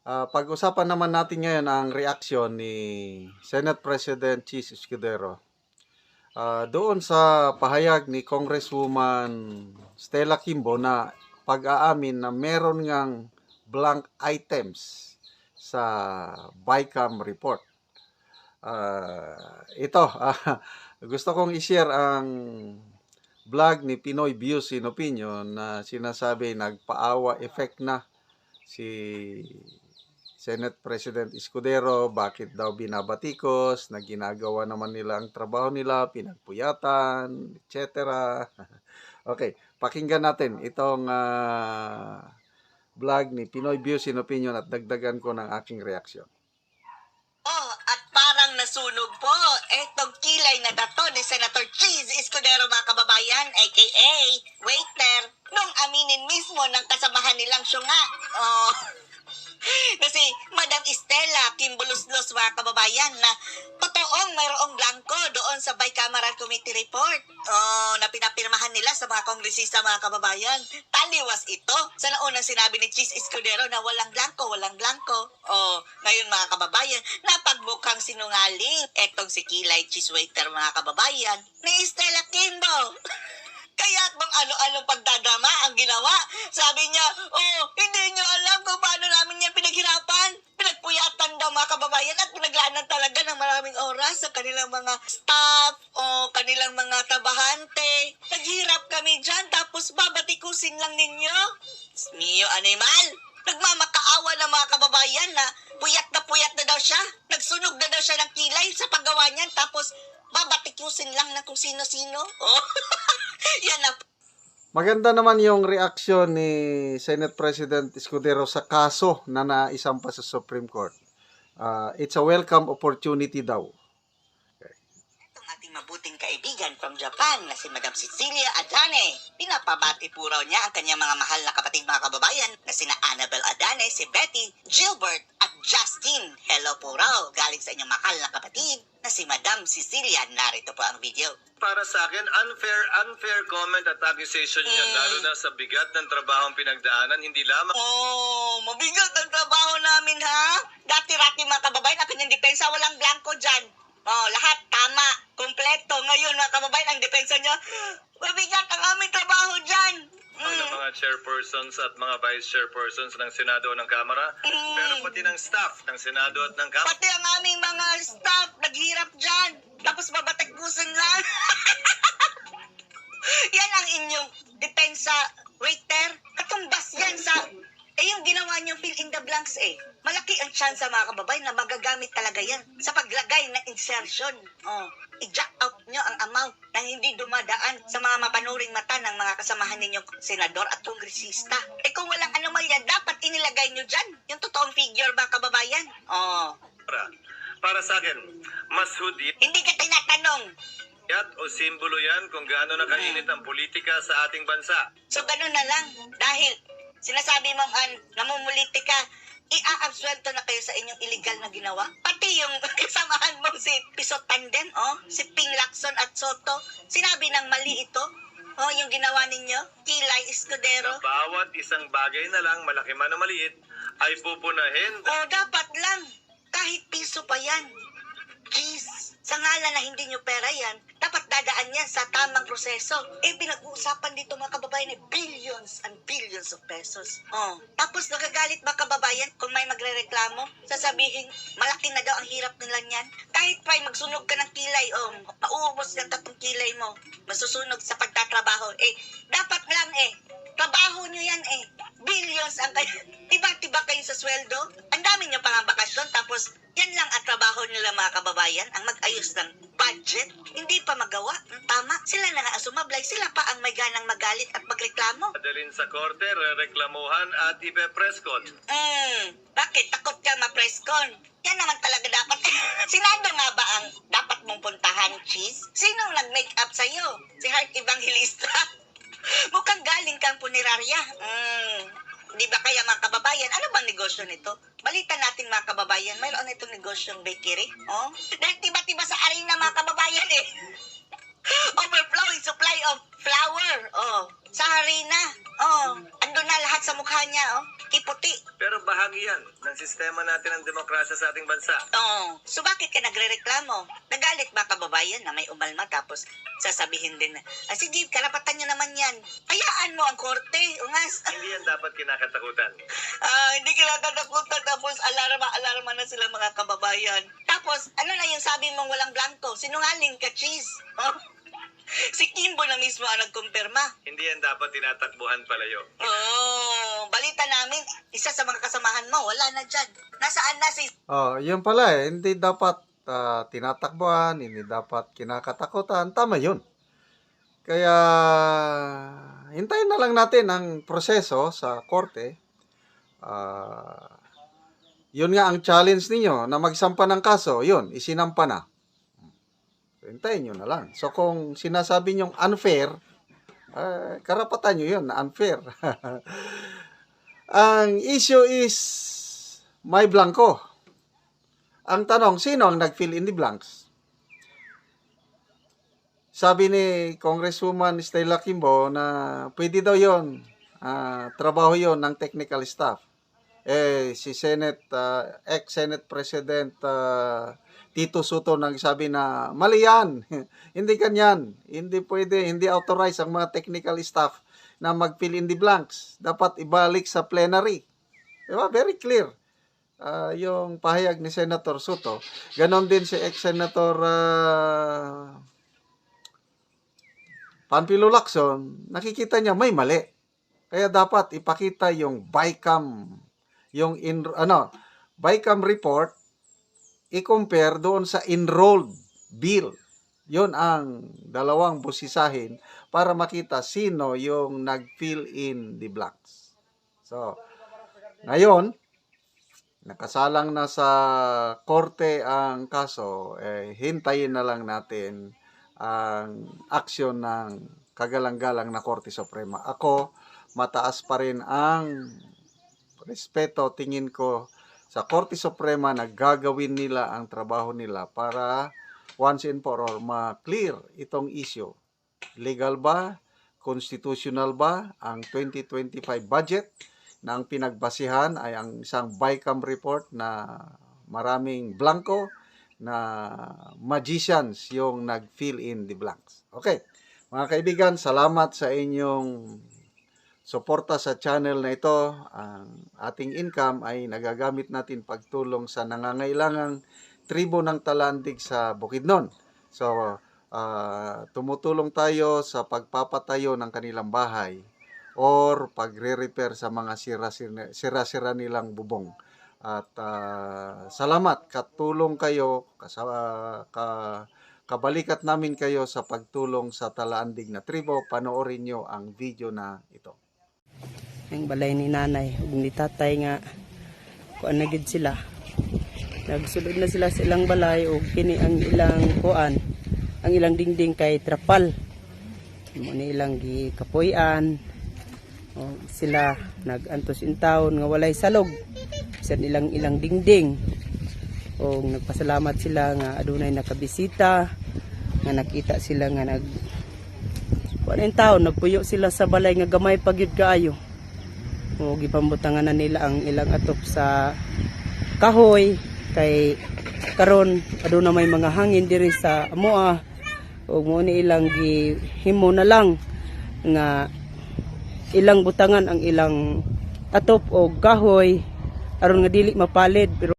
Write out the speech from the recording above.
Pag-usapan naman natin ngayon ang reaksyon ni Senate President Chis Escudero doon sa pahayag ni Congresswoman Stella Kimbo na pag-aamin na meron ngang blank items sa BICAM report. Gusto kong i-share ang vlog ni Pinoy Views in Opinion na sinasabi nagpaawa effect na si Senate President Escudero, bakit daw binabatikos, na ginagawa naman nila ang trabaho nila, pinagpuyatan, etc. Okay, pakinggan natin itong vlog ni Pinoy Views in Opinion at dagdagan ko ng aking reaksyon. At parang nasunog po etong kilay na dato ni Senator Chis Escudero, mga kababayan, aka waiter, nung aminin mismo ng kasamahan nilang syunga. Na si Madam Stella Kimbo, mga kababayan, na totoong mayroong blanco doon sa bicameral committee report na pinapirmahan nila sa mga kongresista, mga kababayan. Taliwas ito sa naunang sinabi ni Chis Escudero na walang blanco. Ngayon, mga kababayan, napagmukhang sinungaling etong si kilay Chis waiter, mga kababayan, ni Stella Kimbo. Kaya bang ano-anong pagdadrama ang ginawa. Sabi niya, hindi niyo alam kung paano namin yan pinaghirapan. Pinagpuyatan daw, mga kababayan, at pinaglaanan talaga ng maraming oras sa kanilang mga staff o kanilang mga trabahante. Naghirap kami dyan, tapos babatikusin lang ninyo. Mio animal! Nagmamakaawa na, mga kababayan, na puyat na daw siya. Nagsunog na daw siya ng kilay sa paggawa niyan, tapos babatikusin lang na kung sino-sino. Yan na. Maganda naman yung reaksyon ni Senate President Escudero sa kaso na naisampa sa Supreme Court. It's a welcome opportunity daw. Itong ating mabuting kaibigan from Japan na si Madam Cecilia Adane. Pinapabati po raw niya ang kanyang mga mahal na kapatid, mga kababayan, na sina Annabel Adane, si Betty, Gilbert at Justin. Hello po raw galing sa inyong mahal na kapatid na si Madam Cecilia. Narito po ang video. Para sa akin, unfair comment at accusation yan, lalo na sa bigat ng trabahong pinagdaanan, hindi lamang... Mabigat ang trabaho namin, ha? Dati-rati, mga kababayan, ang kanyang depensa, walang blanco dyan. Lahat tama, kumpleto. Ngayon, mga kababayan, ang depensa niya, mabigat ang aming trabaho dyan. Ng mga chairpersons at mga vice chairpersons ng Senado ng Kamara, pero pati ng staff ng Senado at ng Kamara. Pati ang aming mga staff, naghirap dyan. Tapos babatikusin lang. Yan ang inyong depensa, waiter. Katumbas yan sa... yung ginawa niyong fill in the blanks Malaki ang chance, mga kababayan, na magagamit talaga yan sa paglagay ng insertion. I-jack out nyo ang amount na hindi dumadaan sa mga mapanuring mata ng mga kasamahan ninyong senador at kongresista. Kung walang anomalya, dapat inilagay nyo dyan yung totoong figure, mga kababayan. Para sa akin, mas hudi. Hindi ka tinatanong. O simbolo yan kung gaano nakainit ang politika sa ating bansa. So, ganun na lang. Dahil sinasabi mo, namumulitik ka, i-absuelto na kayo sa inyong illegal na ginawa. Pati yung kasamahan mo si Piso Tanden, si Ping Lacson at Soto, sinabi ng mali ito, yung ginawa ninyo, kilay Escudero. Sa bawat isang bagay na lang, malaki man o maliit, ay pupunahin. Dapat lang, kahit piso pa yan. Jeez, sa ngalan na hindi nyo pera yan, dapat dadaan yan sa tamang proseso. Pinag-uusapan dito, mga kababayan, billions and billions of pesos. Tapos nagagalit, mga kababayan, kung may magre-reklamo, sasabihin, malaki na daw ang hirap nila niyan. Kahit pa magsunog ka ng kilay, mauubos yung 3 kilay mo, masusunog sa pagtatrabaho. Dapat lang trabaho nyo yan billions ang kayo. Tiba-tiba kayo sa sweldo. Ang dami nyo pang bakasyon, tapos yan lang ang trabaho nila, mga kababayan, ang mag-ayos ng budget. Hindi pa magawa. Tama. Sila na nga sumablay. Sila pa ang may ganang magalit at magreklamo. Dalhin sa korte, reklamuhan at ipe-preskon. Bakit? Takot ka ma-preskon? Yan naman talaga dapat. Senado nga ba ang dapat mong puntahan, Cheese? Sinong nag-make up sa'yo? Si Heart Evangelista? Mukhang galing kang punerarya. Di ba kaya, mga kababayan, ano bang negosyo nito? Balita natin, mga kababayan, mayroon itong negosyong bakery. Dahil tiba-tiba sa arena, mga kababayan overflowing supply of flour. Sa harina. Ando na lahat sa mukha niya. kiputi. Pero bahagi yan ng sistema natin ng demokrasya sa ating bansa. Oo. So bakit ka nagrereklamo? Nagalit ba kababayan na may umalma tapos sasabihin din na, sige, karapatan nyo naman yan. Hayaan mo ang korte. Ungas. Hindi yan dapat kinakatakutan. Hindi kinakatakutan tapos alarma na sila mga kababayan. Tapos, ano na yung sabi mong walang blanco? Sinungaling ka, cheese. Oh? Si Kimbo na mismo ang nagkumpirma. Hindi yan dapat tinatakbuhan palayo. Balita namin, isa sa mga kasamahan mo, wala na dyan. Nasaan na si... Yun pala hindi dapat tinatakbuhan, hindi dapat kinakatakutan. Tama yun. Kaya, hintayin na lang natin ang proseso sa korte. Yun nga ang challenge ninyo na magsampa ng kaso, yun, isinampa na. Hintayin nyo na lang. So, kung sinasabi nyong unfair, karapatan nyo yun na unfair. Ang issue is may blanco. Ang tanong, sino ang nag-fill in the blanks? Sabi ni Congresswoman Stella Kimbo na pwede daw yun, trabaho yun ng technical staff. Si ex-Senate President Tito Soto nagsabi na mali yan. Hindi ganyan. Hindi pwede, hindi authorized ang mga technical staff na mag-fill in the blanks. Dapat ibalik sa plenary. Diba? Very clear. Yung pahayag ni Senator Soto. Ganon din si ex-Senator Panfilo Lacson. Nakikita niya may mali. Kaya dapat ipakita yung BICAM, yung BICAM report, i-compare doon sa enrolled bill. Yon ang dalawang busisahin para makita sino yung nag-fill in the blanks. So, ngayon, nakasalang na sa korte ang kaso, hintayin na lang natin ang aksyon ng kagalang-galang na Korte Suprema. Ako, mataas pa rin ang respeto, tingin ko, sa Korte Suprema na gagawin nila ang trabaho nila para once and for all ma-clear itong issue. Legal ba? Constitutional ba ang 2025 budget na ang pinagbasihan ay ang isang BICAM report na maraming blanco na magicians yung nag-fill in the blanks. Okay, mga kaibigan, salamat sa inyong suporta sa channel na ito. Ang ating income ay nagagamit natin pagtulong sa nangangailangang tribo ng Talandig sa Bukidnon. So, tumutulong tayo sa pagpapatayo ng kanilang bahay or pagre-repair sa mga sira-sira nilang bubong. At salamat, katulong kayo, kabalikat namin kayo sa pagtulong sa Talandig na tribo. Panoorin nyo ang video na ito. Ang balay ni nanay ug ni tatay nga kuan na gid sila, nagsulod na sila sa ilang balay ug kini ang ilang kuan, ang ilang dingding kay trapal mo ni ilang gikapuy-an o sila nagantos in town nga walay salog sa ilang dingding o nagpasalamat sila nga adunay nakabisita nga nakita sila nga nag kuan in town, nagpuyo sila sa balay nga gamay pagyud kaayo. O gipambutangan na nila ang ilang atop sa kahoy kay karon aduna may mga hangin diri sa amoa ug mo ni ilang gihimo na lang nga ilang butangan ang ilang atop o kahoy aron nga dili mapalid. Pero